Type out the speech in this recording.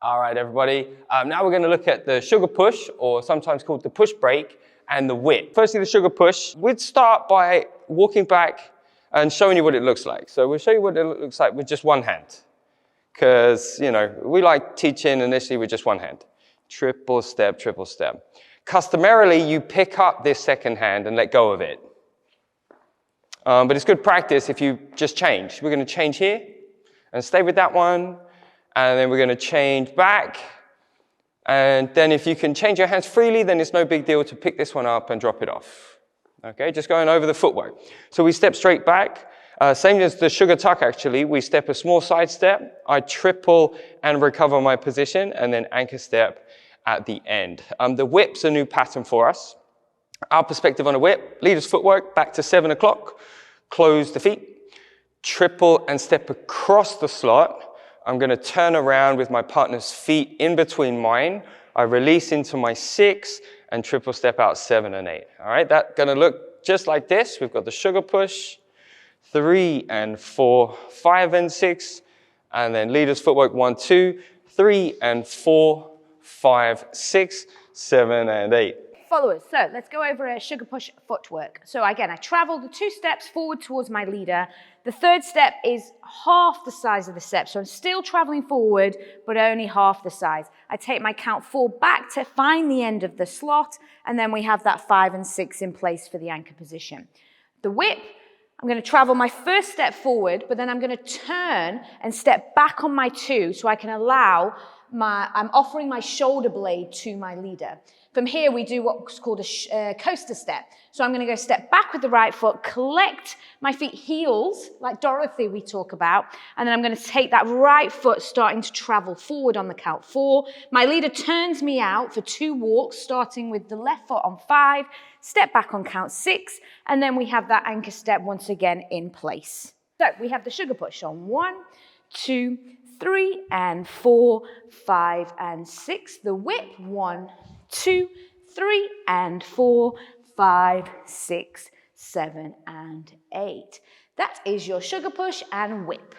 All right, everybody. Now we're going to look at the sugar push, or sometimes called the push break, and the whip. Firstly, the sugar push. We'd start by walking back and showing you what it looks like. So we'll show you what it looks like with just one hand. Because, you know, we like teaching initially with just one hand. Triple step, triple step. Customarily, you pick up this second hand and let go of it. But it's good practice if you just change. We're going to change here and stay with that one. And then we're going to change back. And then if you can change your hands freely, then it's no big deal to pick this one up and drop it off. Okay, just going over the footwork. So we step straight back. Same as the sugar tuck, actually. We step a small side step. I triple and recover my position, and then anchor step at the end. The whip's a new pattern for us. Our perspective on a whip, leader's footwork, back to 7 o'clock. Close the feet. Triple and step across the slot. I'm going to turn around with my partner's feet in between mine. I release into my 6 and triple step out 7 and 8. All right, that's going to look just like this. We've got the sugar push, 3 and 4, 5 and 6, and then leader's footwork 1, 2, 3 and 4, 5, 6, 7 and 8. Followers, so let's go over a sugar push footwork. So again, I travel the 2 steps forward towards my leader. The 3rd step is half the size of the step, so I'm still traveling forward, but only half the size. I take my count 4 back to find the end of the slot, and then we have that 5 and 6 in place for the anchor position. The whip, I'm going to travel my 1st step forward, but then I'm going to turn and step back on my 2, so I can allow I'm offering my shoulder blade to my leader. From here, we do what's called a coaster step. So I'm going to go step back with the right foot, collect my feet heels, like Dorothy we talk about, and then I'm going to take that right foot starting to travel forward on the count 4. My leader turns me out for 2 walks, starting with the left foot on 5, step back on count 6, and then we have that anchor step once again in place. So we have the sugar push on 1, 2, 3 and 4, 5 and 6. The whip, 1, 2, 3 and 4, 5, 6, 7 and 8. That is your sugar push and whip.